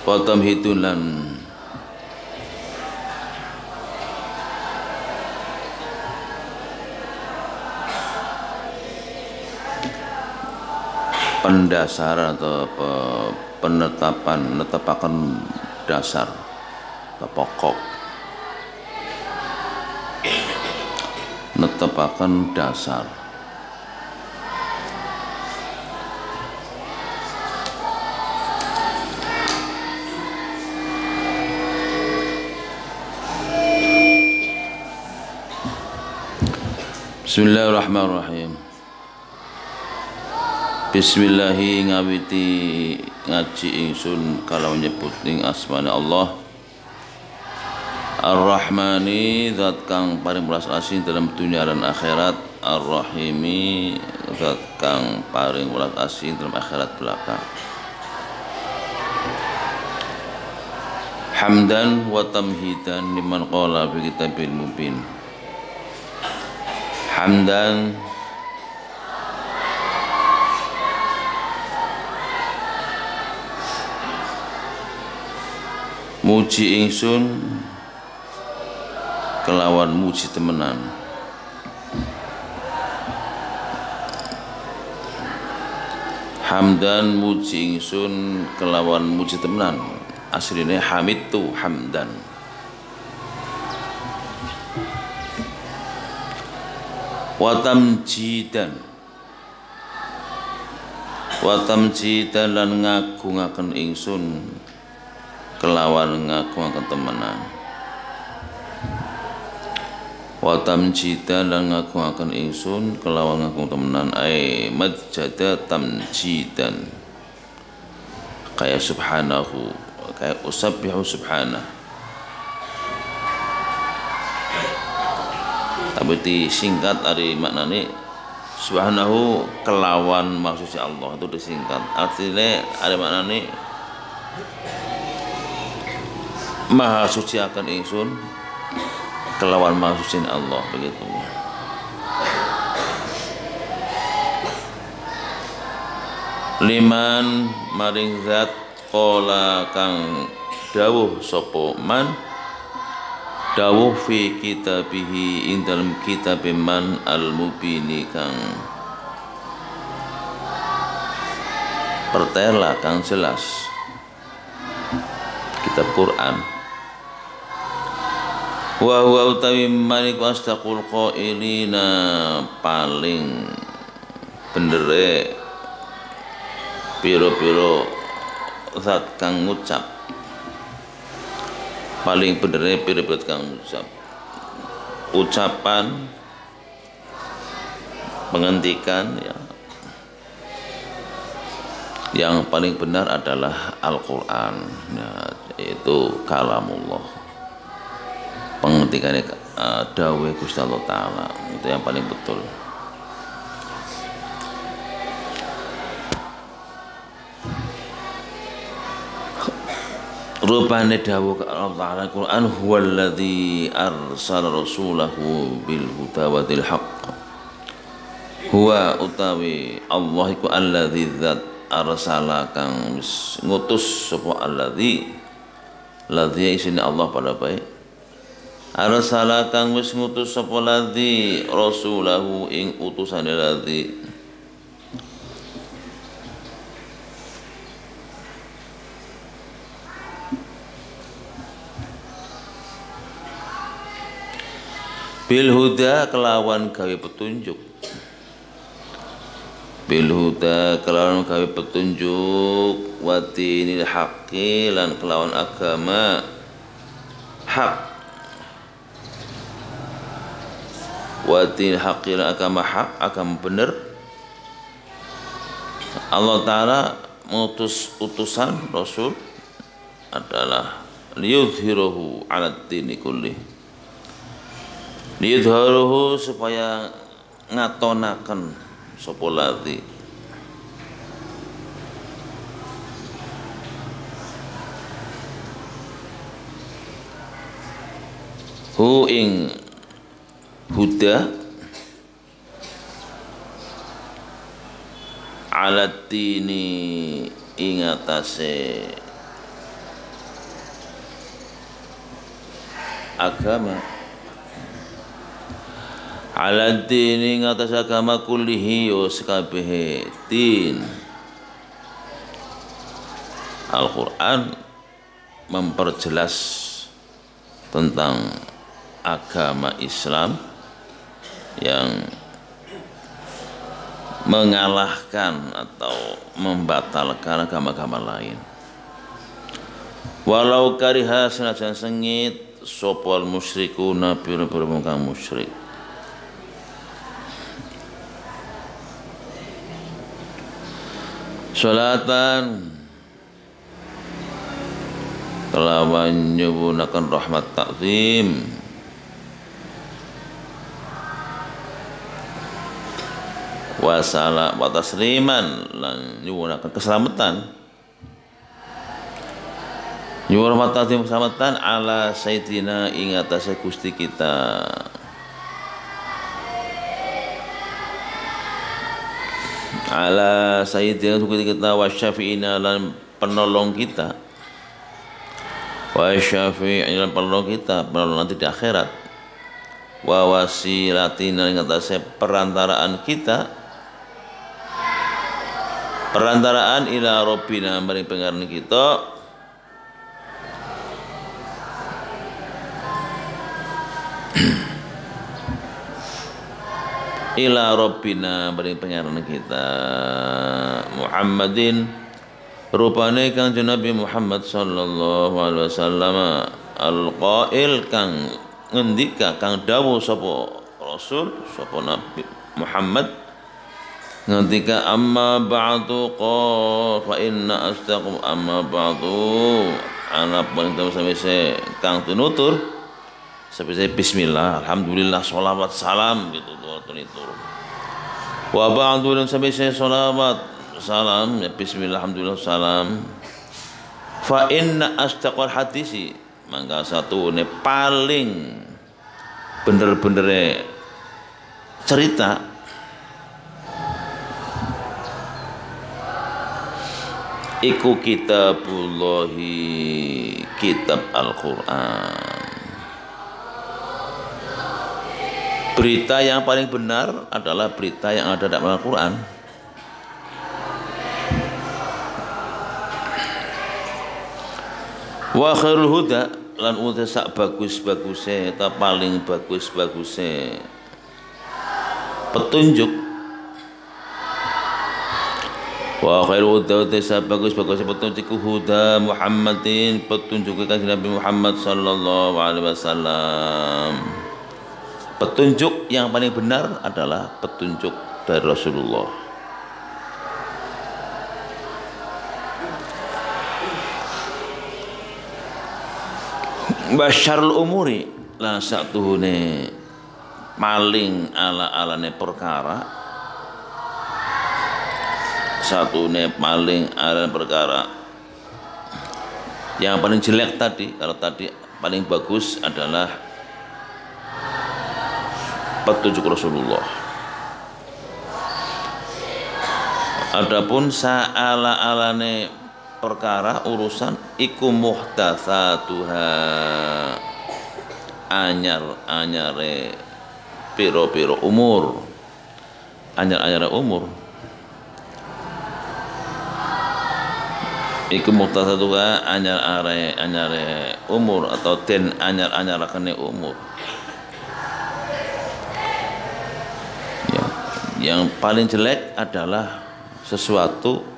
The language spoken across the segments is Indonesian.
wa tamhidun lan pendasar atau penetapan dasar atau pokok, netepaken dasar. Bismillahirrahmanirrahim. Bismillahi ngawiti ngaji ingsun kalau nyebut ning asmane Allah Ar-Rahmani, zat kang paring welas asih dalam dunia dan akhirat. Ar-Rahimi, zat kang paring welas asih dalam akhirat belaka. Hamdan wa tamhidan liman qala bi kitabil mubin. Hamdan muji ingsun kelawan muji temenan. Hamdan muji ingsun kelawan muji temenan. Asline hamidtu hamdan. Wa tamjidan lan ngagungaken ingsun kelawan ngagungaken temenan. Wa tamjidan lan ngagungaken ingsun kelawan ngagung temenan ai majjada tamjidan kaya subhanahu kaya usabbihu subhanahu. Tapi disingkat dari maknane subhanahu kelawan maksudnya Allah itu disingkat. Artinya ada maknane maha suci akan ingsun kelawan maha suci Allah, begitu. Liman maring zat qala kang dawuh sapa man dawuh fi kitabihi ing dalam kitab man al-mubini kang pertela kang jelas, kitab Quran. Wa huwa utawi manik wastaqul qailina paling bendere piro-piro zat kang ngucap, paling bener piro-piro kang ngucap, ucapan penghentikan ya. Yang paling benar adalah Al-Quran ya, yaitu kalamullah, penghentikannya dawuh Gusti Allah Ta'ala, itu yang paling betul. Rupane dawuh Allah Ta'ala Al-Quran huwallazi arsala rasulahu bil huda wa dil haqq. Huwa utawi Allah iku allazi zat arsala kang ngutus sapa allazi ladzi isine Allah pada baik arsala kang wis ngutus sapa ladzi rasulahu ing utusane ladzi bil huda kelawan gawe petunjuk, bil huda kelawan gawe petunjuk, wa dinil haqqi lan kelawan agama hak, wa dinil haqqi lan agama hak, agama bener. Allah Ta'ala mengutus utusan Rasul adalah liyudhhiruhu ala dini kulli, liyudhhiruhu supaya ngatonaken sapa ladzi hu ing huda ala dini ing atase agama ala dini ngatas agama kullihi yo sekabehe din. Al-Quran memperjelas tentang agama Islam yang mengalahkan atau membatalkan agama-agama lain. Walau kariha senajan sengit sopal musyrikuna pira-pira kang musyrik. Salatan kelawan nyubunakan rahmat takzim wasala wa tasliman lan nyubunakan keselamatan nyuwun rahmat takzim keselamatan ala sayyidina ing atase Gusti kita ala sayyidina Gusti kita wa syafi'ina lan penolong kita wa syafi'ina lan penolong kita penolong nanti di akhirat wa wasilatina ing atase perantaraan kita perantaraan ila rabbina maring pangeran kita ila rabbina maring pangeran kita Muhammadin rupane Kanjeng Nabi Muhammad sallallahu alaihi wasallam al-qail kang ngendika kang dawuh sapa Rasul sapa Nabi Muhammad ngendika amma ba'du fa inna astaqum amma ba'du ana paling samese kang tunutur sampai bismillah alhamdulillah sholawat salam gitu tutur wa ba'du dan sampai sholawat salam ya bismillah alhamdulillah salam fa inna astaqal hadisi mangga satu ne paling bener-bener cerita iku kitabullahi kitab Al-Quran. Berita yang paling benar adalah berita yang ada dalam Al-Quran. Wa khairul huda lan uta sak bagus-baguse ta paling bagus-baguse petunjuk wa khairul huda uta sak bagus-baguse petunjuk huda Muhammadin petunjuk Kanjeng Nabi Muhammad sallallahu alaihi wasallam. Petunjuk yang paling benar adalah petunjuk dari Rasulullah. Basyarul umuri lan satuhune maling ala-alane perkara satune paling ala perkara yang paling jelek tadi kalau tadi paling bagus adalah petunjuk Rasulullah. Adapun saala-alane perkara urusan iku muhdatsatuha anyar-anyare piro-piro umur anyar-anyare umur iku muhdatsatuha anyar-anyare umur atau den anyar-anyarakane umur ya. Yang paling jelek adalah sesuatu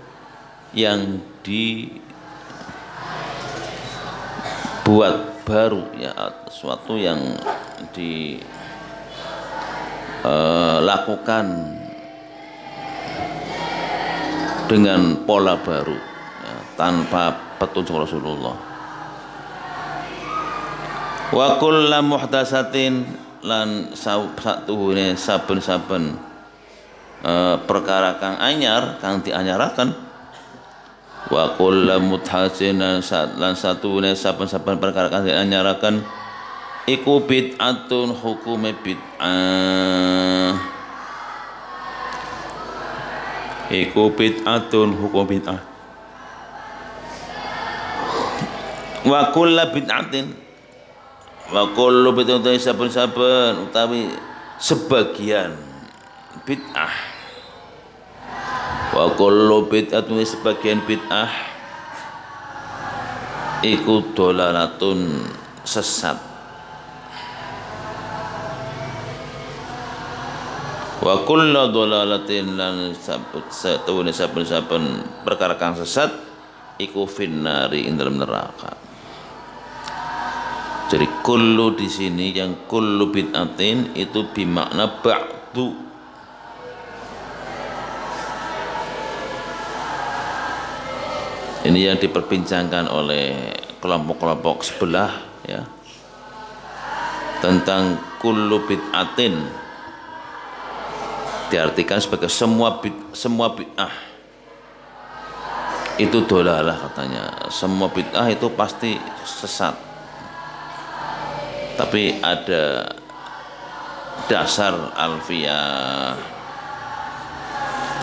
yang dibuat baru ya sesuatu yang dilakukan dengan pola baru ya, tanpa petunjuk Rasulullah. Wa kullu muhdatsatin lan satuhune saben-saben perkara kang anyar kang dianyaraken wa kullu muthasin lan satune saben-saben perkara kang dianyaraken iku bid'atun hukume bid'ah iku bid'atun hukum bid'ah wa kullu bid'atin Wa kullu bid'atin utawi saben-saben utawi sebagian bid'ah. Wa kullu bid'atin sebagian bid'ah iku dolalatun sesat. Wa kullu dolalatin lan satune saben-saben perkara kang sesat iku finnari ing dalam neraka. Jadi kullu di sini yang kullu bid'atin itu bermakna ba'du. Ini yang diperbincangkan oleh kelompok-kelompok sebelah ya. Tentang kullu bid'atin diartikan sebagai semua bid'ah itu dolalah katanya. Semua bid'ah itu pasti sesat. Tapi ada dasar alfiyah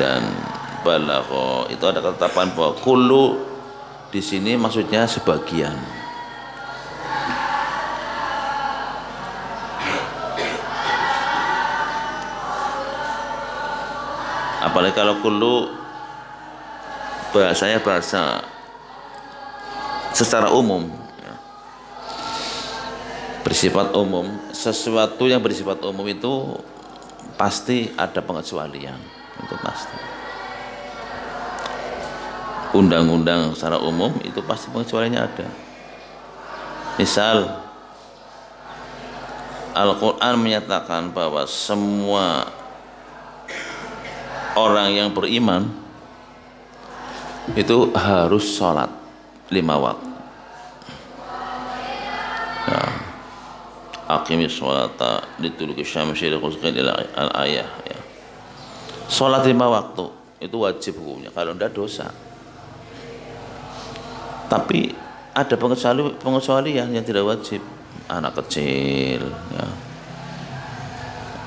dan balagha itu ada ketetapan bahwa kullu di sini maksudnya sebagian. Apalagi kalau kullu bahasanya bahasa secara umum ya. Bersifat umum, sesuatu yang bersifat umum itu pasti ada pengecualian, itu pasti. Undang-undang secara umum itu pasti pengecualiannya ada. Misal Al-Quran menyatakan bahwa semua orang yang beriman itu harus sholat 5 waktu. Ya. Aqimis sholata liduluki syamsi lighusqin ila al-ayah ya. Sholat 5 waktu itu wajib hukumnya, kalau tidak dosa. Tapi ada pengecualian yang tidak wajib. Anak kecil ya.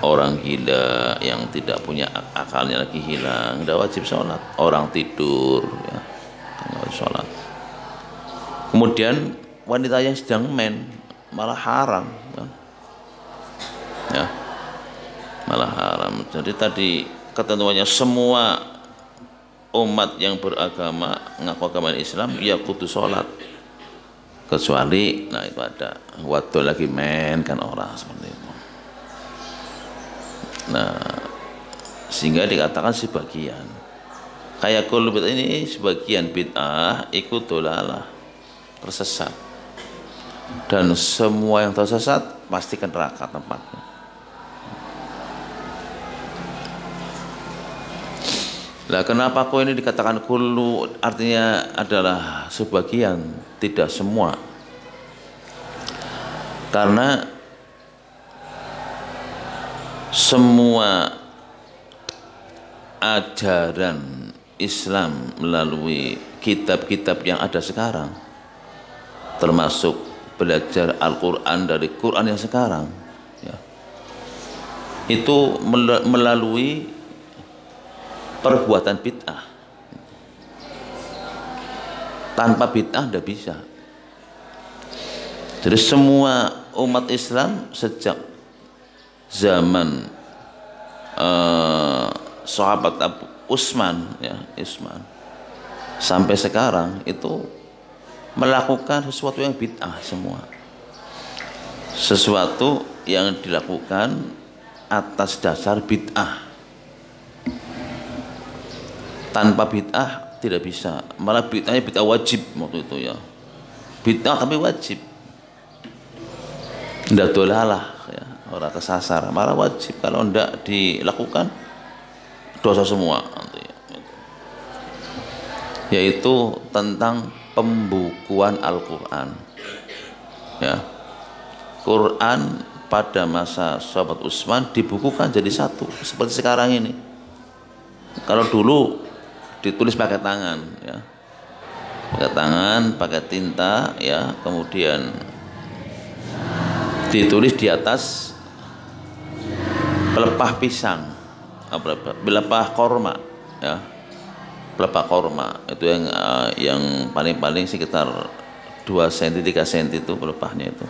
Orang gila yang tidak punya akalnya lagi hilang, tidak wajib sholat. Orang tidur, ya, tidak wajib sholat. Kemudian wanita yang sedang men malah haram, kan? Ya, malah haram. Jadi tadi ketentuannya semua umat yang beragama mengaku agama Islam ya kudu sholat, kecuali, nah itu ada waktu lagi men kan orang seperti itu. Nah, sehingga dikatakan sebagian. Kayak kullu bid'ah ini sebagian bid'ah ikut dolalah, tersesat. Dan semua yang tersesat pasti ke neraka tempatnya. Lah kenapa kok ini dikatakan kullu artinya adalah sebagian, tidak semua? Karena semua ajaran Islam melalui kitab-kitab yang ada sekarang, termasuk belajar Al-Quran dari Quran yang sekarang ya, itu melalui perbuatan bid'ah. Tanpa bid'ah tidak bisa. Jadi semua umat Islam sejak zaman sahabat Abu Utsman ya, sampai sekarang itu melakukan sesuatu yang bid'ah semua. Sesuatu yang dilakukan atas dasar bid'ah. Tanpa bid'ah tidak bisa. Malah bid'ahnya bid'ah wajib waktu itu ya. Bid'ah tapi wajib. Tidak dolalah ya, orang kesasar, malah wajib. Kalau tidak dilakukan dosa semua nanti. Yaitu tentang pembukuan Al-Quran ya. Quran pada masa sahabat Utsman dibukukan jadi satu seperti sekarang ini. Kalau dulu ditulis pakai tangan ya, pakai tangan, pakai tinta ya, kemudian ditulis di atas pelepah pisang, pelepah korma ya, pelepah korma itu yang paling-paling sekitar 2 cm 3 cm itu pelepahnya itu.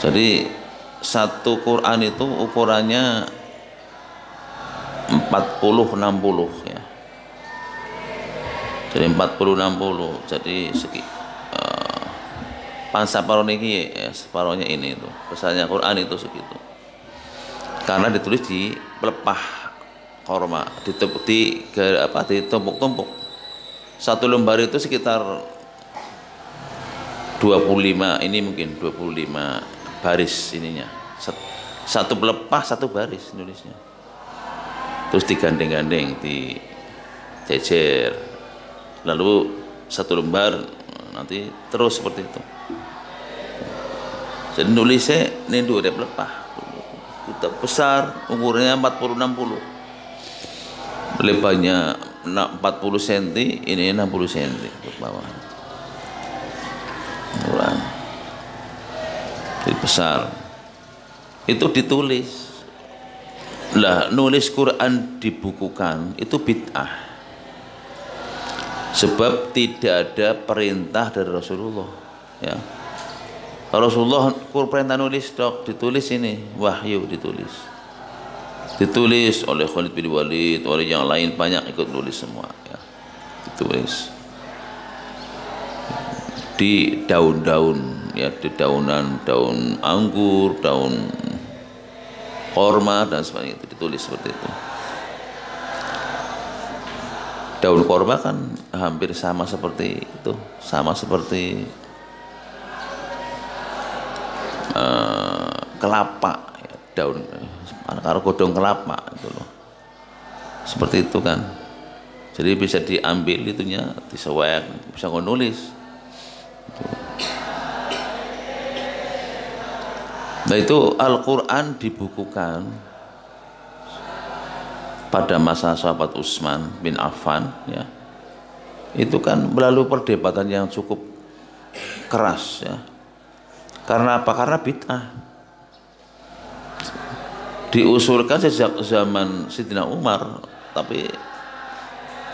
Jadi satu Quran itu ukurannya 40-60 ya. Jadi 40-60. Jadi separuh ini ya, separuhnya ini itu. Besarnya Quran itu segitu. Karena ditulis di pelepah korma, ditumpuk-tumpuk. Satu lembar itu sekitar 25, ini mungkin 25 baris ininya. Satu pelepah satu baris nulisnya. Terus digandeng-gandeng, dijejer. Lalu satu lembar nanti terus seperti itu. Jadi nulisnya ini dua pelepah. Kitab besar, umurnya 40-60. Lebarnya 40 cm, ini 60 cm ke bawah. Quran. Jadi besar. Itu ditulis. Lah, nulis Quran dibukukan itu bid'ah. Sebab tidak ada perintah dari Rasulullah, ya. Rasulullah perintah nulis dok, ditulis ini wahyu ditulis oleh Khalid bin Walid, oleh yang lain banyak ikut nulis semua ya. Ditulis di daun-daun ya, di daun anggur, daun korma dan sebagainya, itu ditulis seperti itu. Daun korma kan hampir sama seperti itu, sama seperti kelapa ya, daun karo godong kelapa itu loh, seperti itu kan. Jadi bisa diambil itunya, disewek, bisa nulis gitu. Nah itu Al-Quran dibukukan pada masa sahabat Utsman bin Affan ya. Itu kan melalui perdebatan yang cukup keras ya. Karena apa? Karena bid'ah. Diusulkan sejak zaman Sayyidina Umar, tapi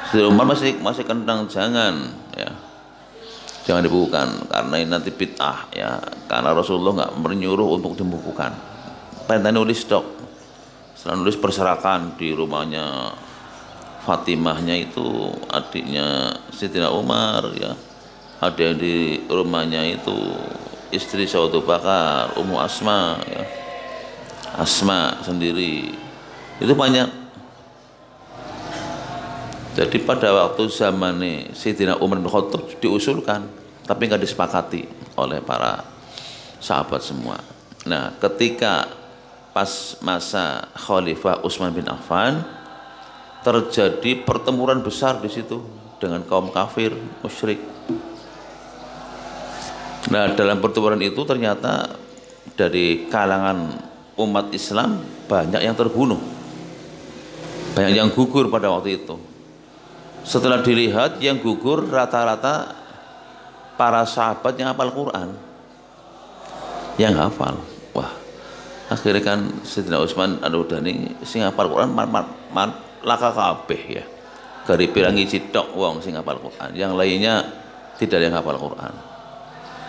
Sayyidina Umar masih kentang jangan dibukukan karena ini nanti bid'ah ya. Karena Rasulullah nggak menyuruh untuk dibukukan. Perintah nulis dok. Setelah nulis berserakan di rumahnya Fatimahnya itu adiknya Sayyidina Umar ya. Ada yang di rumahnya itu istri Abu Bakar, Ummu Asma ya. Asma sendiri. Itu banyak. Jadi pada waktu zamannya Sayyidina Umar bin Khattab diusulkan, tapi nggak disepakati oleh para sahabat semua. Nah, ketika pas masa Khalifah Utsman bin Affan terjadi pertempuran besar di situ dengan kaum kafir musyrik. Nah, dalam pertempuran itu ternyata dari kalangan umat Islam banyak yang terbunuh, banyak yang gugur pada waktu itu. Setelah dilihat yang gugur rata-rata para sahabat yang hafal Quran, yang hafal. Wah, akhirnya kan Sayyidina Utsman An-Nudani sing hafal Quran laka kabeh ya. Gari pirangi cidok wong sing hafal Quran, yang lainnya tidak ada yang hafal Quran.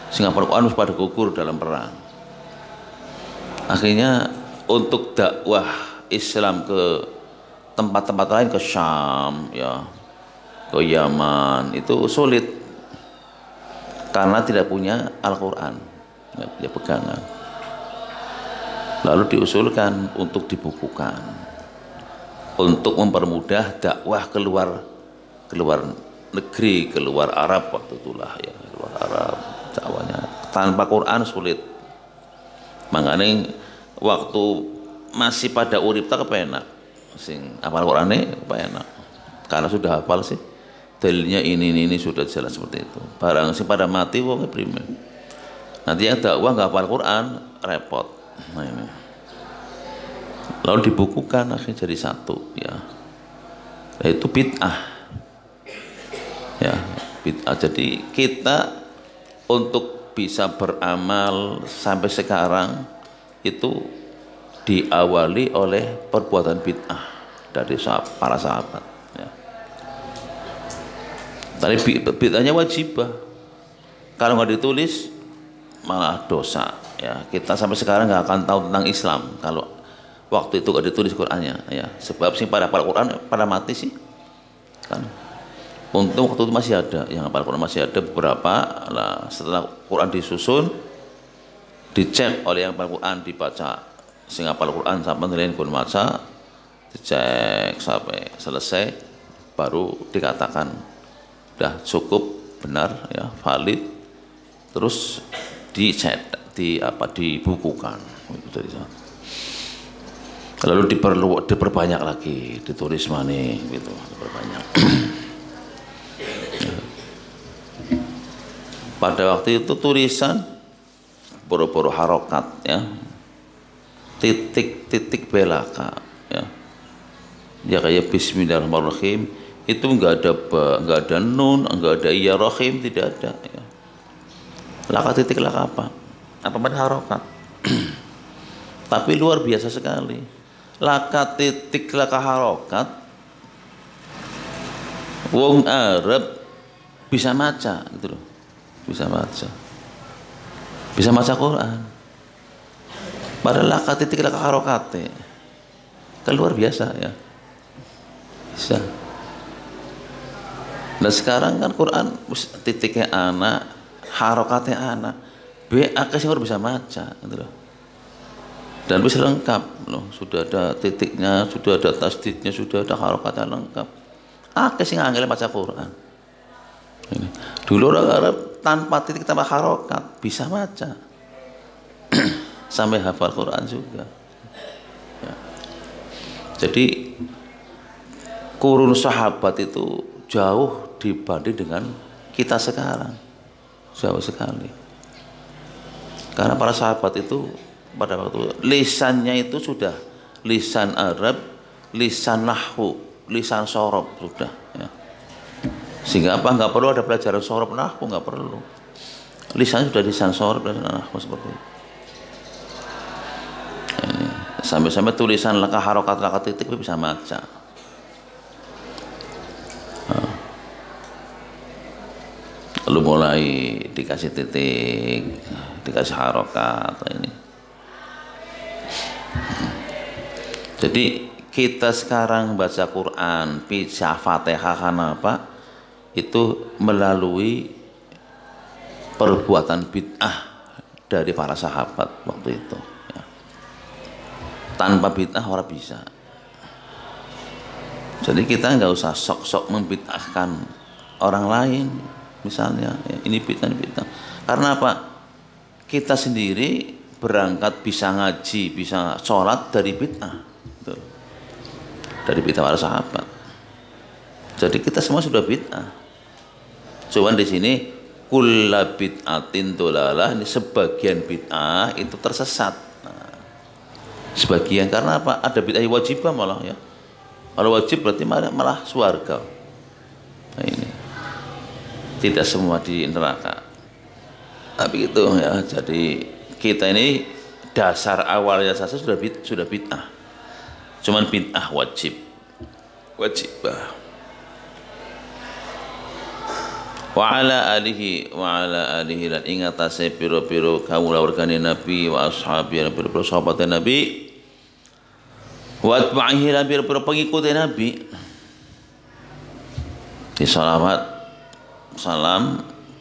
Sing hafal Quran harus pada gugur dalam perang. Akhirnya untuk dakwah Islam ke tempat-tempat lain, ke Syam ya, ke Yaman, itu sulit karena tidak punya Al-Quran, nggak punya pegangan. Lalu diusulkan untuk dibukukan untuk mempermudah dakwah keluar negeri, keluar Arab waktu itulah ya, keluar Arab dakwahnya. Tanpa Quran sulit. Makanya waktu masih pada urip tak kepenak sing hafal Qurane kepenak. Karena sudah hafal sih. Dalilnya ini sudah jelas seperti itu. Barang sing pada mati wong primen. Nanti yang dakwah enggak hafal Quran repot. Nah ini. Lalu dibukukan akhirnya jadi satu ya. Itu bid'ah. Ya, bid'ah. Jadi kita untuk bisa beramal sampai sekarang itu diawali oleh perbuatan bid'ah dari para sahabat ya. Tapi bid'ahnya wajibah. Kalau nggak ditulis malah dosa. ya kita sampai sekarang nggak akan tahu tentang Islam kalau waktu itu gak ditulis Qurannya ya. Sebab sih pada Quran pada mati sih kan. Untung waktu itu masih ada yang hafal Quran, masih ada beberapa lah. Setelah Quran disusun, dicek oleh yang hafal Quran, dibaca sing hafal Quran sampai nilai Quran maca, dicek sampai selesai, baru dikatakan udah cukup benar ya, valid, terus dibukukan dari sana. Lalu diperbanyak lagi, ditulis maning gitu, diperbanyak. Pada waktu itu tulisan boro-boro harokat ya, titik belaka ya, ya kayak Bismillahirrahmanirrahim itu nggak ada nun, nggak ada iya rohim, tidak ada ya. Laka titik laka apa pada harokat. Tapi luar biasa sekali, laka titik laka harokat wong Arab bisa maca gitu loh, bisa maca Quran. Padahal laka titik laka harokate kan luar biasa ya, bisa. Nah sekarang kan Quran titiknya anak, harokatnya anak, BA sih bisa maca gitu loh. Dan bisa lengkap loh, sudah ada titiknya, sudah ada tasdidnya, sudah ada harokatnya lengkap. Sih ngangel baca Quran. Ini. Dulu orang Arab tanpa titik tanpa harokat bisa baca sampai hafal Quran juga ya. Jadi kurun sahabat itu jauh dibanding dengan kita sekarang, jauh sekali. Karena para sahabat itu pada waktu lisannya itu sudah lisan Arab, lisan nahwu, lisan sorob sudah ya. Sehingga apa, nggak perlu ada pelajaran sorob nahwu, nggak perlu. Lisan sudah lisan sorob dan nahwu seperti itu. Ini sampai-sampai tulisan laka harokat laka titik bisa baca. Lalu mulai dikasih titik, dikasih harokat ini. Jadi kita sekarang baca Quran, baca Fatihah karena apa? Itu melalui perbuatan bid'ah dari para sahabat waktu itu ya. Tanpa bid'ah orang bisa. Jadi kita nggak usah sok-sok membid'ahkan orang lain misalnya ya, ini bid'ah. Karena apa? Kita sendiri berangkat bisa ngaji, bisa sholat dari bid'ah, dari bid'ah para sahabat. Jadi kita semua sudah bid'ah. Cuman di sini kulla bid'atin dolalah, ini sebagian bid'ah itu tersesat. Nah, sebagian karena apa? Ada bid'ah wajibah malah ya. Kalau wajib berarti malah swarga. Nah ini tidak semua di neraka. Tapi itu ya. Jadi kita ini dasar awalnya saja sudah bid'ah. Cuman bid'ah wajibah. Wa ala alihi lan ingatase piro-piro kawula wargane Nabi wa ashabi lan piro sahabat Nabi wa atba'ihi lan piro pengikut Nabi. Di salam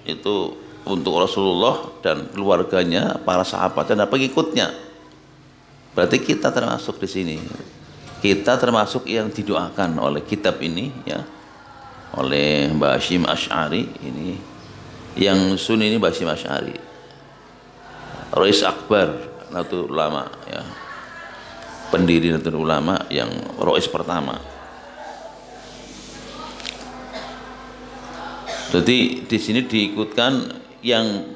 itu untuk Rasulullah dan keluarganya, para sahabat dan pengikutnya. Berarti kita termasuk di sini. Kita termasuk yang didoakan oleh kitab ini ya. Oleh Mbah Hashim Asy'ari ini, yang Sunni ini Mbah Hashim Asy'ari, Rais Akbar Nahdlatul Ulama ya, pendiri Nahdlatul Ulama yang Rais pertama. Jadi di sini diikutkan yang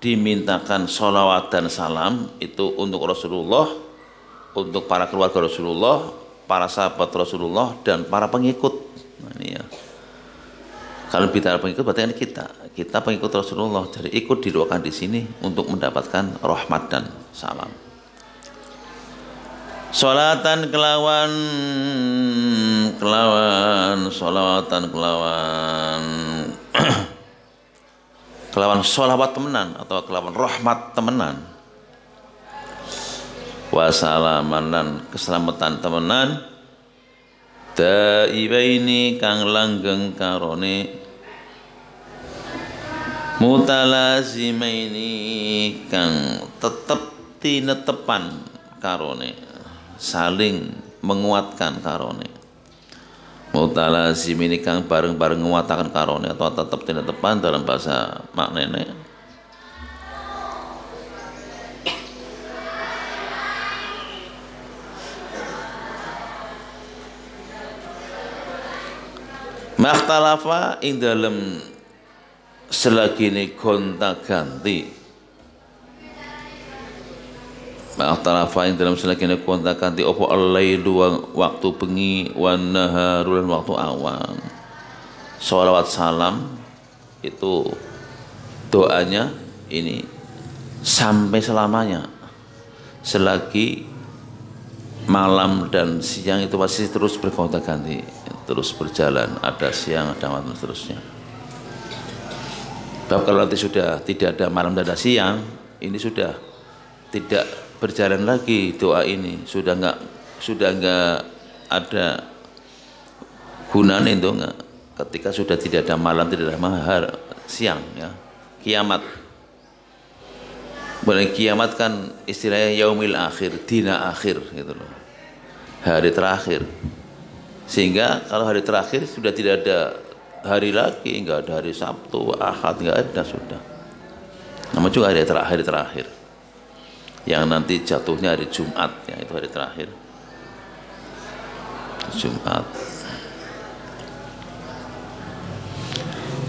dimintakan sholawat dan salam itu untuk Rasulullah, untuk para keluarga Rasulullah, para sahabat Rasulullah dan para pengikut. Nah, ini ya. Kalau bicara pengikut berarti kita pengikut Rasulullah, jadi ikut didoakan di sini untuk mendapatkan rahmat dan salam. Sholatan kelawan sholawatan kelawan sholawat temenan atau kelawan rahmat temenan wasalaman lan keselamatan temenan daibaini kang langgeng karone mutalazimaini kang tetep tinetepan karone saling menguatkan karone mutalazimini kang bareng-bareng nguatakan karone atau tetep tinetepan dalam bahasa maknane makhtalafa ing dalem selagine gonta-ganti makhtalafa ing dalem selagine gonta-ganti apa al-lailu waktu bengi wan naharul waktu awan sholawat salam itu doanya ini sampai selamanya selagi malam dan siang itu masih terus bergonta-ganti terus berjalan, ada siang, ada malam, seterusnya. Sebab kalau nanti sudah tidak ada malam dan ada siang, ini sudah tidak berjalan lagi doa ini, sudah nggak ada gunanya itu enggak. Ketika sudah tidak ada malam, tidak ada siang, ya, kiamat. Boleh kiamat kan istilahnya yaumil akhir, dina akhir, gitu loh, hari terakhir. Sehingga kalau hari terakhir sudah tidak ada hari lagi, enggak ada hari Sabtu, Ahad, enggak ada sudah. Nama juga hari terakhir. Yang nanti jatuhnya hari Jumat, ya itu hari terakhir. Jumat.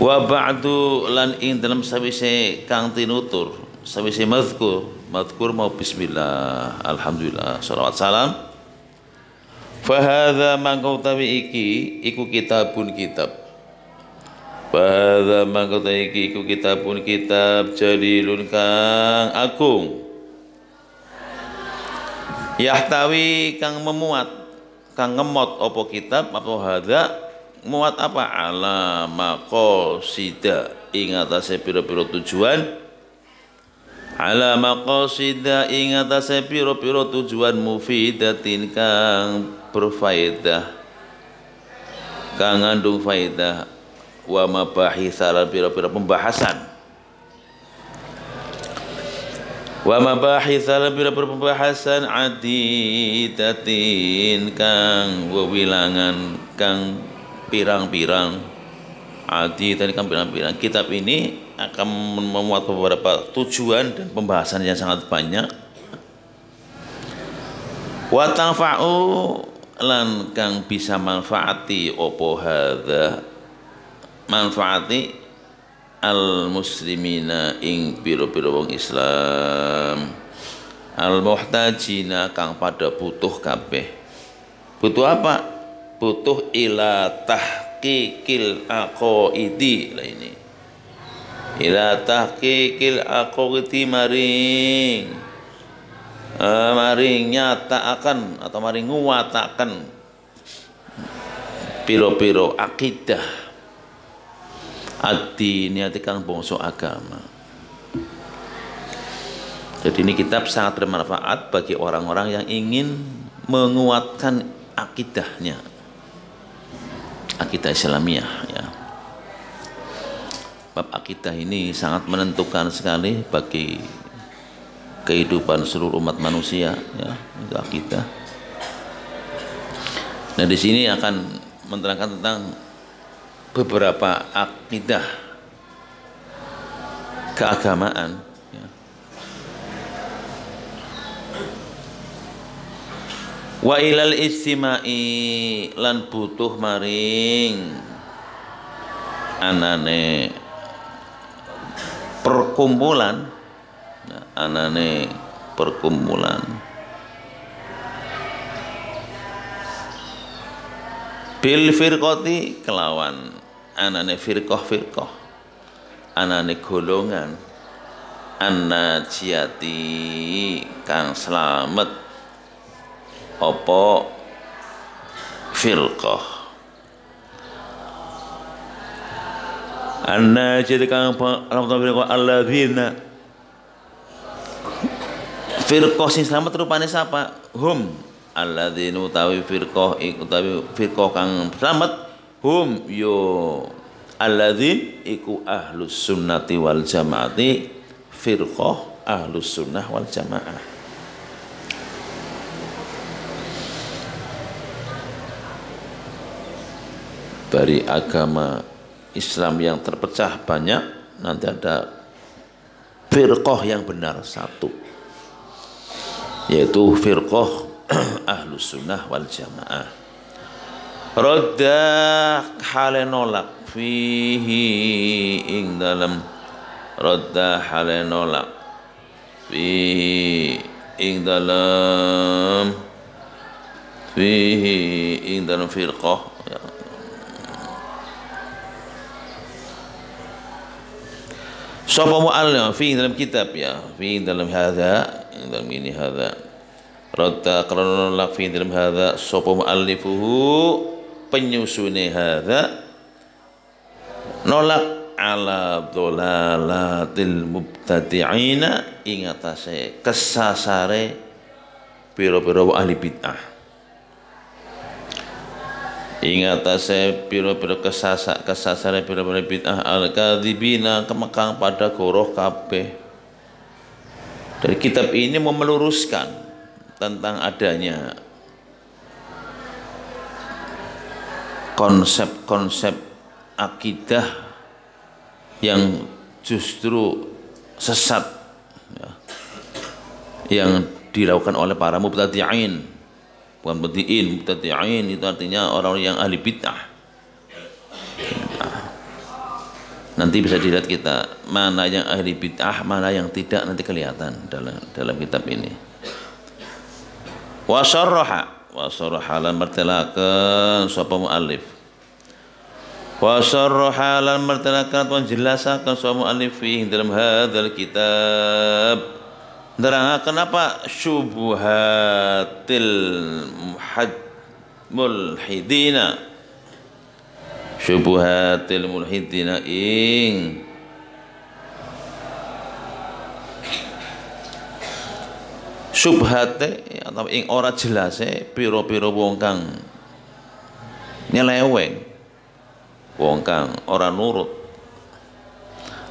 Wa ba'du lan ing dalam sawise kang tinutur, sawise mazkur mau bismillah, alhamdulillah, shalawat salam. Fahadha mangkau tawi iki iku kitabun kitab. Fahadha mangkau tawi iki iku kitabun kitab jalilun kang agung. Yahtawi kang memuat, kang ngemot opo kitab apa hadza muat apa ala maqasida ing atase pira-pira tujuan ala maqasida ing atase pira-pira tujuan mufidatin kang berfaedah kang ngandung faedah wa mabahitsa lan pira-pira pembahasan wa mabahitsa lan pira-pira pembahasan adidatin kang wewilangan kang pirang-pirang adidatin kang pirang-pirang. Kitab ini akan memuat beberapa tujuan dan pembahasan yang sangat banyak. Wa tanfa'u lan kang bisa manfaati opo hadza manfaati al muslimina ing pira-pira wong Islam al muhtajina kang pada butuh kabeh. Butuh apa? Butuh ila tahqiqil aqaidi lah ini. Ila tahqiqil aqaidi maring nyataaken atau maring nguwataken piro-piro akidah ad-diniyati kang bangsa agama. Jadi ini kitab sangat bermanfaat bagi orang-orang yang ingin menguatkan akidahnya, akidah Islamiyah, ya. Bab akidah ini sangat menentukan sekali bagi kehidupan seluruh umat manusia, ya, itu akidah. Nah, di sini akan menerangkan tentang beberapa akidah keagamaan, ya. Wa ilal istima'i lan butuh maring anane perkumpulan. Nah, anane perkumpulan bil firqati kelawan anane firqah anane golongan an-najiyati kang slamet apa firqah an-najiyati kang alladzina Firqah sing selamat rupane sapa? Hum alladzina utawi firqah kang selamat hum yo alladzin iku ahlus sunnati wal jamaati, firqah ahlus sunnah wal jamaah. Dari agama Islam yang terpecah banyak, nanti ada firqah yang benar satu, yaitu firqah ahlus sunnah wal jamaah. Radda hale nolak fihi ing dalam, radda hale nolak fihi ing dalam, fihi ing dalam firqah ya. Sapa mu'allif fi dalam kitab ya, fi dalam hadza, dalam ini hadza. Radda qarana lak fi dalam hadza sapa mu'allifuhu penyusune hadza nolak ala dhalalatil mubtadi'ina ing atase kesasare pira-pira ahli bid'ah. Ingatase pira-pira kesasare pira-pira bid'ah al-kadzibina kemekang pada goroh kabeh. Dari kitab ini mau meluruskan tentang adanya konsep-konsep akidah yang justru sesat ya, yang dilakukan oleh para mubtadi'in. Bukan mubtadi'in itu artinya orang yang ahli bid'ah. Nanti bisa dilihat kita mana yang ahli bid'ah, mana yang tidak, nanti kelihatan dalam kitab ini. Wa syarraha lan martelakeun sapa muallif. Wa syarraha lan martelakeun penjelasaken sapa muallif fi dalam hadzal kitab. Nerangaken apa? Syubhatil mulhidina, syubhatil mulhidina ing syubhate atau ing ora jelase pira-pira wong kang nyeleweng, wong kang ora nurut,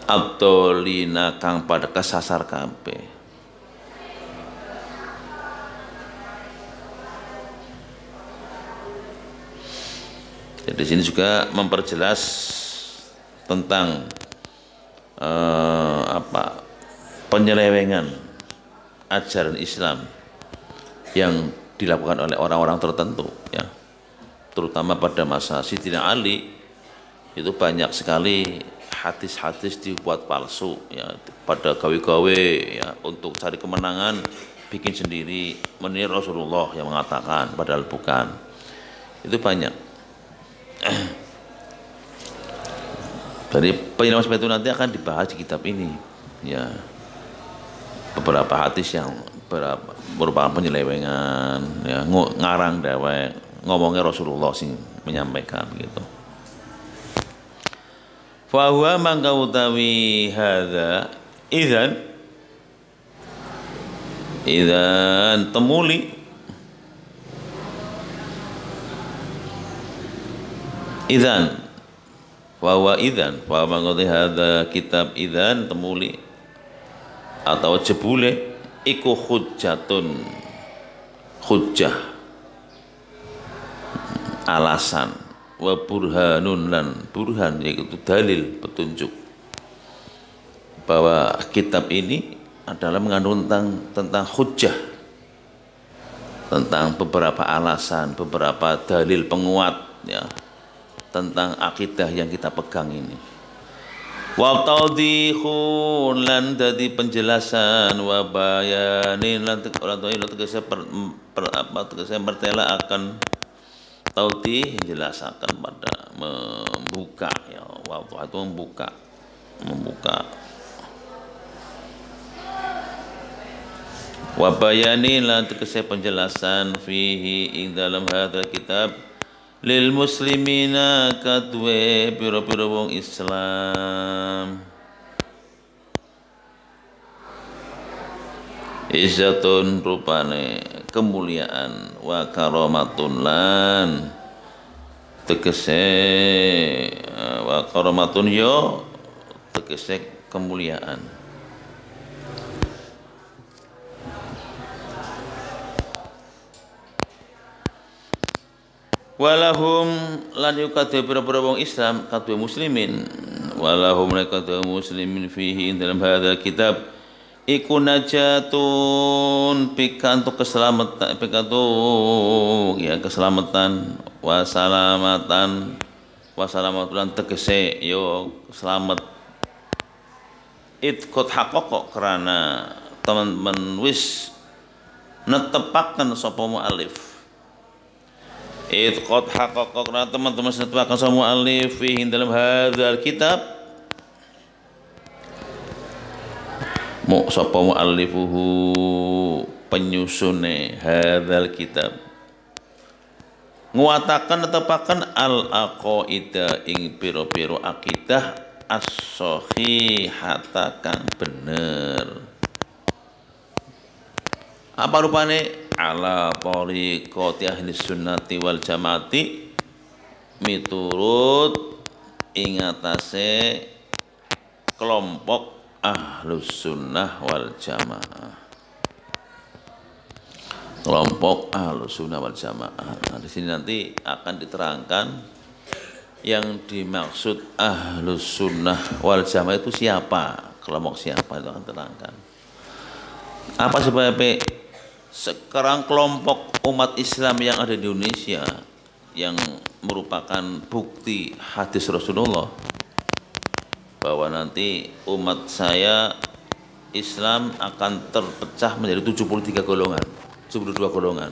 abdolina kang pada kesasar kabeh. Di sini juga memperjelas tentang penyelewengan ajaran Islam yang dilakukan oleh orang-orang tertentu ya, terutama pada masa Sayyidina Ali. Itu banyak sekali hadis-hadis dibuat palsu ya, pada gawe-gawe ya, untuk cari kemenangan, bikin sendiri, menir Rasulullah yang mengatakan padahal bukan. Itu banyak. Dari penjelasan seperti itu nanti akan dibahas di kitab ini ya, beberapa hadis yang merupakan penyelewengan ya, ngarang dewek ngomongnya Rasulullah sing menyampaikan gitu. Fa huwa mangka utawi hadza idzan temuli idzan wa idzan wa mangko hadza kitab idzan temuli atau jebule iku hujjatun, hujjah alasan, wa burhanun lan burhan yaitu dalil petunjuk bahwa kitab ini adalah mengandung tentang hujjah, tentang beberapa alasan, beberapa dalil penguat ya, tentang akidah yang kita pegang ini. Wa tawdihun lan dadi penjelasan, wa bayanin lan tegese mertela akan tawdih menjelaskan pada membuka ya, waktu itu membuka wa bayanin lan tegese penjelasan fihi ing dalam hadzal kitab lil muslimina kadwe pira-pira wong Islam Izzatun rupane kemuliaan, wa karomatun lan tegese wa karomatun yo tegese kemuliaan. Walahum lan yukadhe pira-pira wong Islam kadhe muslimin, walahum lan kadhe muslimin fihi dalam hadzal kitab iku najatun pikantuk keselamatan, pikantuk ya keselamatan, wasalamatan wasalamatulan tegese yo selamat. It kot hakok karena teman-teman wis netepaken sapa mu'alif. It kot hakok karena teman-teman netepaken sapa mu'alif fi dalam hadzal kitab mu sapa mu'allifuhu penyusune hadzal kitab nguataken netepaken al aqaida ing pira-pira akidah as-sahihata kang bener. Apa rupane? Ala tariqati ahli sunnati wal jamaati miturut ing atase kelompok ahlus sunnah wal jamaah. Kelompok ahlus sunnah wal jamaah. Nah, di sini nanti akan diterangkan yang dimaksud ahlus sunnah wal jamaah itu siapa, kelompok siapa itu akan terangkan. Apa sebabnya sekarang kelompok umat Islam yang ada di Indonesia yang merupakan bukti hadis Rasulullah bahwa nanti umat saya Islam akan terpecah menjadi 73 golongan, 72 golongan.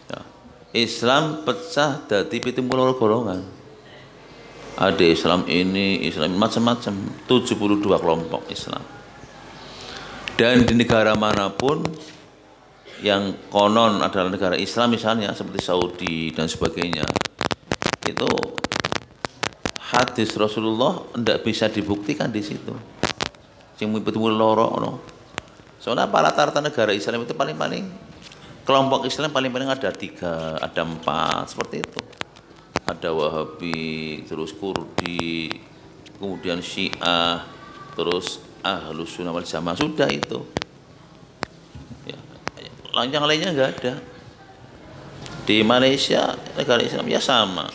Ya. Islam pecah dari 72 golongan. Ada Islam ini, Islam macam-macam, 72 kelompok Islam. Dan di negara manapun yang konon adalah negara Islam misalnya seperti Saudi dan sebagainya, itu hadis Rasulullah tidak bisa dibuktikan di situ. Yang betul-betul loro, no. Soalnya rata-rata negara Islam itu paling-paling kelompok Islam paling-paling ada 3, ada 4 seperti itu. Ada Wahabi, terus Kurdi, kemudian Syiah, terus Ahlus Sunnah wal Jamaah, sudah itu. Ya, yang lainnya enggak ada. Di Malaysia negara Islam ya sama.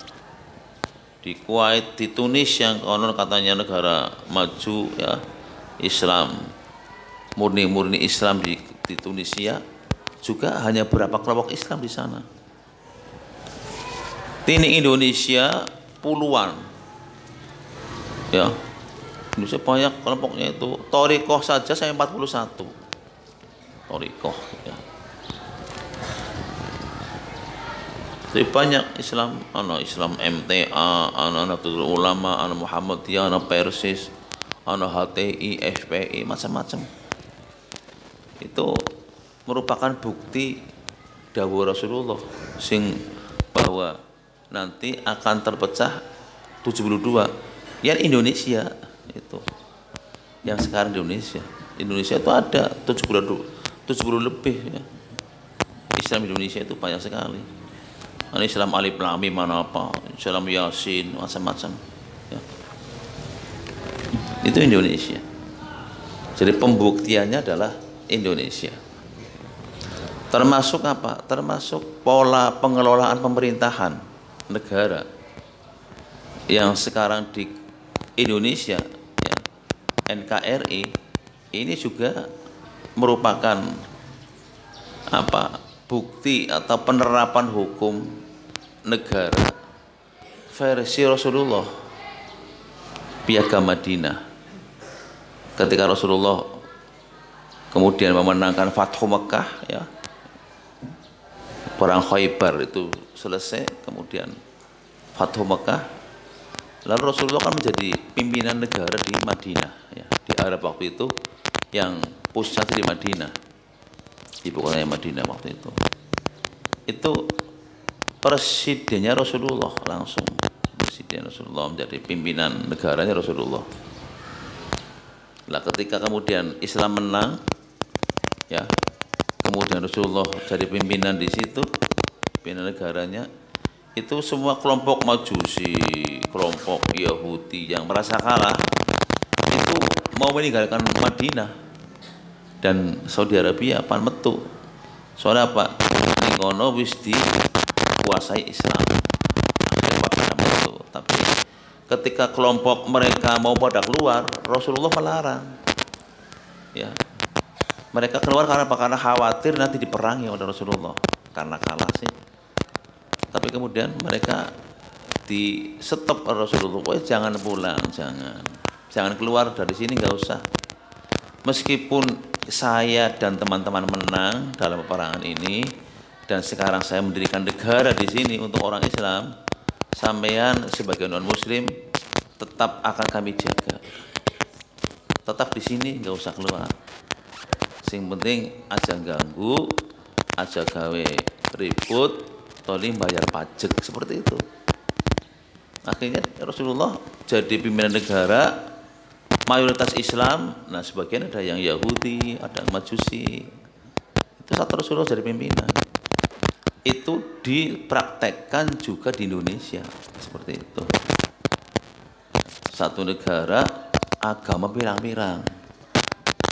Di Kuwait, di Tunis yang konon katanya negara maju ya Islam, murni-murni Islam di Tunisia juga hanya berapa kelompok Islam di sana. Ini Indonesia puluhan, ya Indonesia banyak kelompoknya itu. Thariqah saja saya 41 Thariqah ya. Jadi banyak Islam, Islam MTA, Nahdlatul Ulama, Muhammadiyah, Persis, HTI, FPI, macam-macam. Itu merupakan bukti dawuh Rasulullah sing bahwa nanti akan terpecah 72 yang Indonesia itu. Yang sekarang di Indonesia itu ada 70 lebih ya. Islam Indonesia itu banyak sekali. Islam Alif Lam Mim mana apa, Islam Yasin macam-macam ya. Itu Indonesia. Jadi pembuktiannya adalah Indonesia. Termasuk apa? Termasuk pola pengelolaan pemerintahan negara yang sekarang di Indonesia ya, NKRI ini juga merupakan apa? Bukti atau penerapan hukum negara versi Rasulullah Piagam Madinah. Ketika Rasulullah kemudian memenangkan Fathu Mekah ya, perang Khaybar itu selesai, kemudian Fathu Mekah, lalu Rasulullah kan menjadi pimpinan negara di Madinah ya, di Arab waktu itu yang pusatnya di Madinah, ibu kotanya Madinah waktu itu. Itu presidennya Rasulullah langsung, presiden Rasulullah menjadi pimpinan negaranya Rasulullah. Nah ketika kemudian Islam menang, ya. Kemudian Rasulullah jadi pimpinan di situ, pimpinan negaranya. Itu semua kelompok Majusi, kelompok Yahudi yang merasa kalah itu mau meninggalkan Madinah dan Saudi Arabia pan metu. Soalnya apa? Ning kono wis dikuasai Islam. Tapi ketika kelompok mereka mau pada keluar, Rasulullah melarang. Ya. Mereka keluar karena apa? Karena khawatir nanti diperangi oleh Rasulullah karena kalah sih. Tapi kemudian mereka di stop oleh Rasulullah. Jangan pulang, jangan keluar dari sini, nggak usah. Meskipun saya dan teman-teman menang dalam peperangan ini dan sekarang saya mendirikan negara di sini untuk orang Islam, sampean sebagai non Muslim tetap akan kami jaga. Tetap di sini, nggak usah keluar. Sing penting aja ganggu, aja gawe ribut, toling bayar pajak seperti itu. Akhirnya Rasulullah jadi pimpinan negara mayoritas Islam. Nah sebagian ada yang Yahudi, ada yang Majusi. Itu satu Rasulullah jadi pimpinan. Itu dipraktekkan juga di Indonesia seperti itu. Satu negara agama pirang-pirang.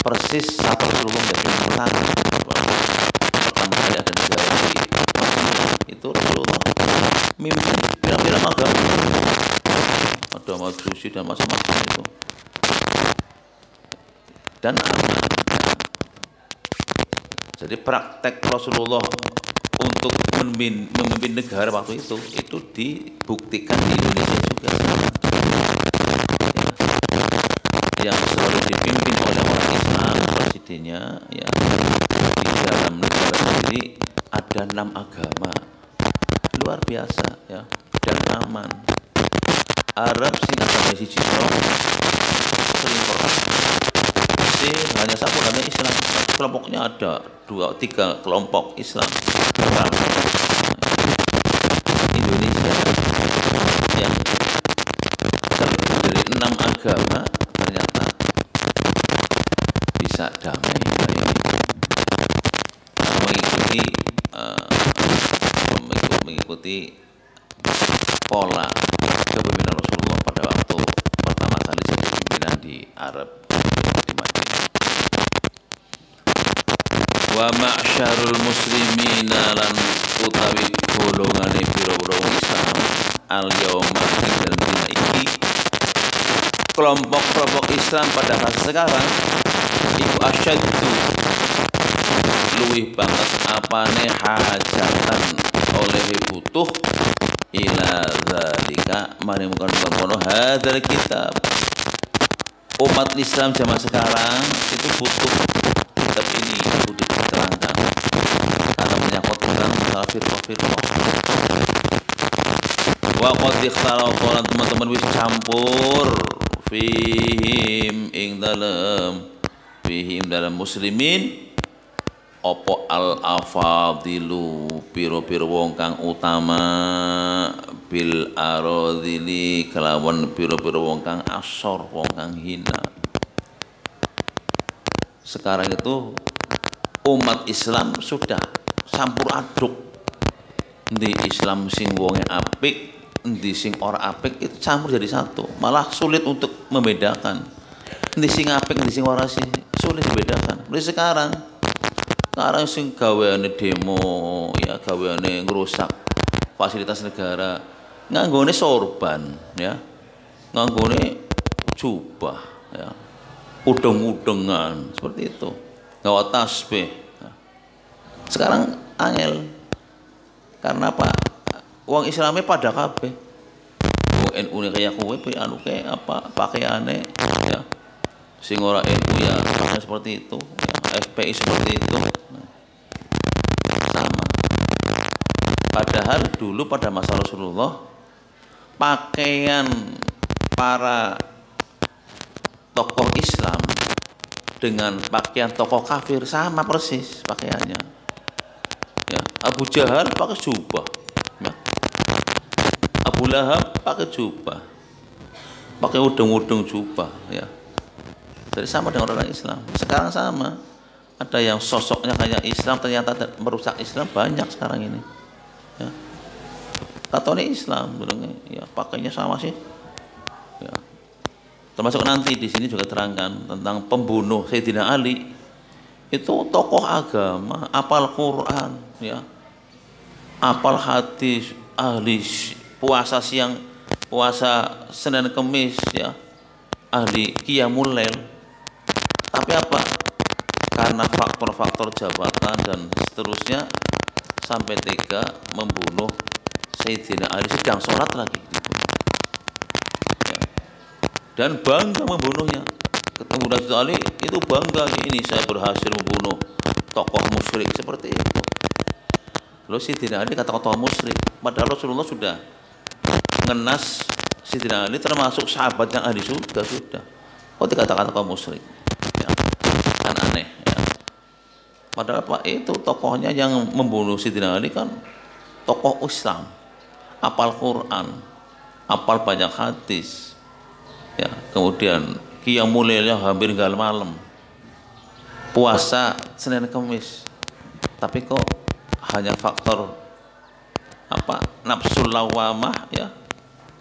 Persis satu Rasulullah menjadi perang. Pertama kali ada negara di itu Rasulullah mimpin pirang-pirang agama. Ada Majusi dan macam-macam itu. Dan aman. Jadi praktek Rasulullah untuk memimpin negara waktu itu dibuktikan di Indonesia juga. Ya. Yang selalu dipimpin oleh orang Islam, presidennya, ya, di dalam negara sendiri ada 6 agama, luar biasa, ya, dan aman. Arab sing agama siji sering perang. Hanya satu namanya Islam. Kelompoknya ada 2-3 kelompok Islam. Perang. Indonesia yang dari 6 agama ternyata bisa damai mengikuti pola kepemimpinan Rasulullah pada waktu pertama kali jadi pimpinan di Arab di Madinah. Wa ma'syarul muslimina lan utawi golongane pira-pira wong Islam al yauma dan dina iki kelompok-kelompok Islam pada fase sekarang iku asyaddu luwih banget apane hajatan oleh butuh ila zalika mari mengkono hadzal kitab. Umat Islam zaman sekarang itu butuh kitab ini untuk diterangkan karena menyangkut tentang masalah firqah. Wa qad ikhtalafu teman-teman wis campur fihim dalam muslimin opo al afadilu piro-piro wong kang utama bil aradili kelawan piro-piro wong kang asor, wong kang hina. Sekarang itu umat Islam sudah campur aduk. Di Islam sing wonge apik, di sing ora apik itu campur jadi satu. Malah sulit untuk membedakan. Di sing apik, di sing ora sih sulit dibedakan. Mulai sekarang sing gaweane demo, ya gaweane ngrusak fasilitas negara, nganggone sorban, ya, nganggone jubah, ya, udeng-udengan seperti itu, gawa tasbih. Nah, sekarang angel, karena apa? Wong Islamnya pada kabeh, wong NU ne kaya kowe, anu ke apa pakaiane, ya, sing ora NU ya seperti itu, ya, FPI seperti itu. Sama. Padahal dulu pada masa Rasulullah pakaian para tokoh Islam dengan pakaian tokoh kafir sama persis pakaiannya. Ya, Abu Jahal pakai jubah. Ya. Abu Lahab pakai jubah. Pakai udeng-udeng jubah, ya. Jadi sama dengan orang Islam. Sekarang sama. Ada yang sosoknya kayak Islam ternyata merusak Islam, banyak sekarang ini. Ya. Katanya Islam, ya pakainya sama sih. Ya. Termasuk nanti di sini juga terangkan tentang pembunuh Sayyidina Ali. Itu tokoh agama, apal Quran, ya, apal hadis, ahli puasa siang, puasa Senin Kemis, ya, ahli Qiyamul Lail. Tapi apa? Karena faktor-faktor jabatan dan seterusnya sampai tega membunuh Sayyidina Ali sedang sholat lagi. Ya. Dan bangga membunuhnya. Ketemu Sayyidina Ali itu bangga, ini saya berhasil membunuh tokoh musyrik seperti itu. Lalu Sayyidina Ali kata tokoh musyrik, padahal Rasulullah sudah ngenas Sayyidina Ali termasuk sahabat yang ahli surga sudah. Kok dikatakan tokoh musyrik? Ya, kan aneh. Ya. Padahal apa itu tokohnya yang membunuh Sayyidina Ali kan tokoh Islam, apal Quran, apal banyak hadis. Ya, kemudian Qiyamul Lailnya hampir enggak malam, puasa Senin Kemis, tapi kok hanya faktor apa nafsu lawamah, ya,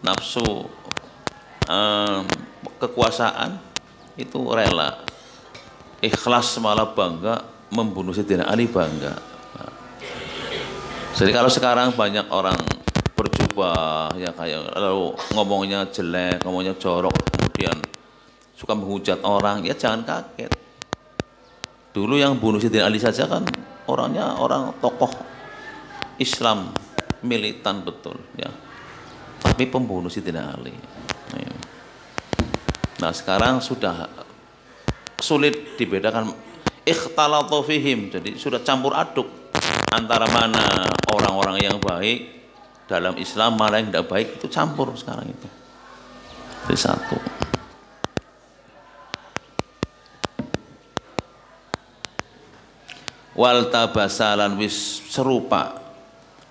nafsu kekuasaan itu rela, ikhlas malah bangga membunuh Sayyidina Ali, bangga. Nah, jadi kalau sekarang banyak orang berjubah ya kayak lalu ngomongnya jelek, ngomongnya jorok, kemudian suka menghujat orang, ya jangan kaget. Dulu yang bunuh Sayyidina Ali saja kan orangnya orang tokoh Islam militan betul, ya. Tapi pembunuh Sayyidina Ali. Nah sekarang sudah sulit dibedakan, ikhtalatu fihim, jadi sudah campur aduk antara mana orang-orang yang baik dalam Islam, mana yang tidak baik, itu campur sekarang itu. Itu satu. Wal tabasalan wis serupa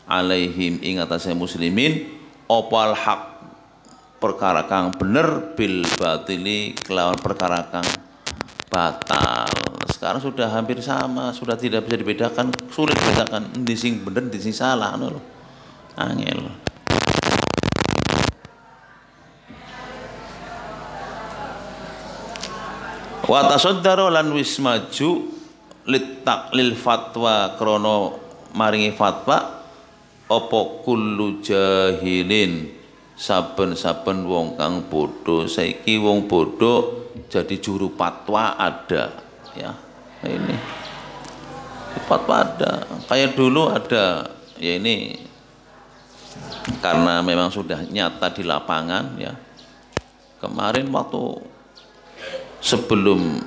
alaihim ing atase muslimin opal hak perkara kang bener bil batili kelawan perkara kang batal. Sekarang sudah hampir sama, sudah tidak bisa dibedakan, sulit dibedakan di sing bener di sing salah ngono lho. Angel. Wa tasaddaru lan wis maju lil fatwa krono maringi fatwa opo kullu jahilin saben-saben wong kang bodoh. Saiki wong bodoh jadi juru fatwa ada, ya. Nah, ini fatwa ada, kayak dulu ada, ya ini karena memang sudah nyata di lapangan, ya. Kemarin waktu sebelum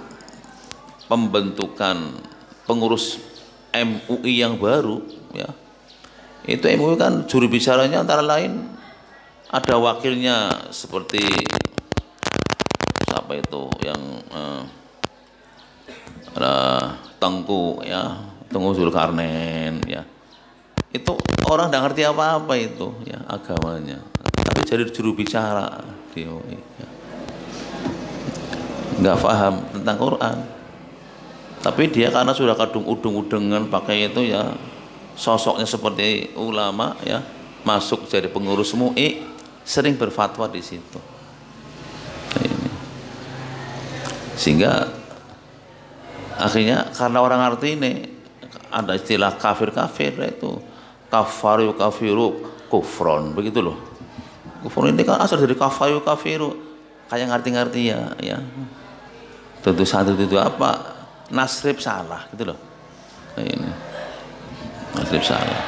pembentukan pengurus MUI yang baru, ya, itu MUI kan juru bicaranya antara lain ada wakilnya seperti siapa itu yang Tengku, ya, Tengku Zulkarnain, ya, itu orang tidak ngerti apa-apa itu, ya, agamanya, tapi jadi juru bicara di MUI, ya. Nggak paham tentang Quran. Tapi dia karena sudah kadung udeng-udengan pakai itu, ya, sosoknya seperti ulama, ya, masuk jadi pengurus MUI, sering berfatwa di situ. Nah, ini. Sehingga akhirnya karena orang arti ini ada istilah kafir-kafir, itu kafaru kafiru kufron, begitu loh. Kufron ini kan asal dari kafaru kafiru, kayak ngerti-ngerti, ya, ya. Tentu satu itu apa? Nasrib salah, gitu loh. Nah, ini nasrib salah.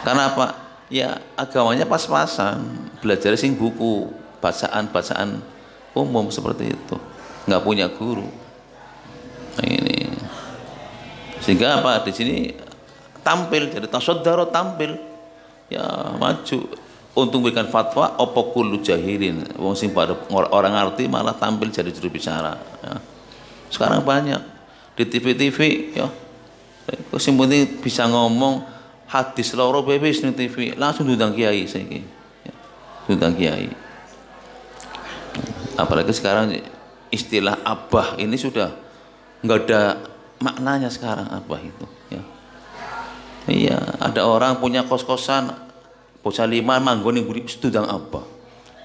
Karena apa? Ya agamanya pas-pasan, belajar sing buku, bacaan-bacaan umum seperti itu, nggak punya guru. Nah, ini sehingga apa di sini tampil jadi tasaddaro, tampil, ya, maju untuk memberikan fatwa opo kullu jahilin, wong sing pada orang arti malah tampil jadi juru bicara, ya. Sekarang banyak di TV-TV, ya, kok sing penting bisa ngomong hadis loro bebas ning TV, langsung diundang kiai saiki, ya, diundang kiai. Apalagi sekarang istilah abah ini sudah nggak ada maknanya sekarang apa itu ya. Iya, ada orang punya kos-kosan bocah lima manggon yang buri sedang apa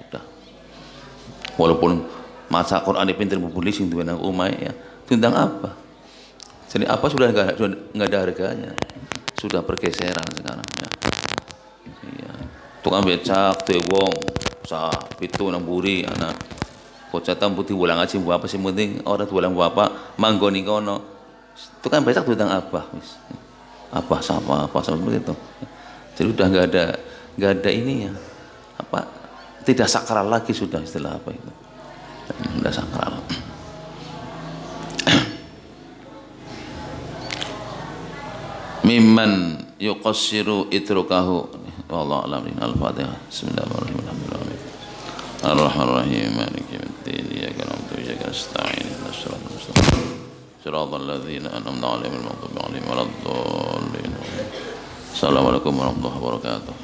udah, walaupun maca Quran pinter bubuli sing duwe nang omah ya tundang apa, jadi apa sudah nggak ada harganya, sudah pergeseran sekarang ya. Iya, tukang becak tuh wong sa pitu nang buri anak bocah tam putih ulang aja bu apa sih penting orang ulang bu apa manggoni kono tukang becak tundang apa wis apa sama seperti itu, jadi udah nggak ada ini ya apa, tidak sakral lagi sudah istilah apa itu, udah sakral. Mimman yuqassiru itrukahu wallahu a'lam. Al-Fatihah. Bismillahirrahmanirrahim. Ar-Rahmanir-Rahim. Maliki yaumiddin. Iyyaka na'budu wa iyyaka nasta'in. Ihdinas siratal mustaqim. Shiratal ladzina an'amta 'alaihim ghairil maghdubi 'alaihim waladdallin. Assalamualaikum warahmatullahi wabarakatuh.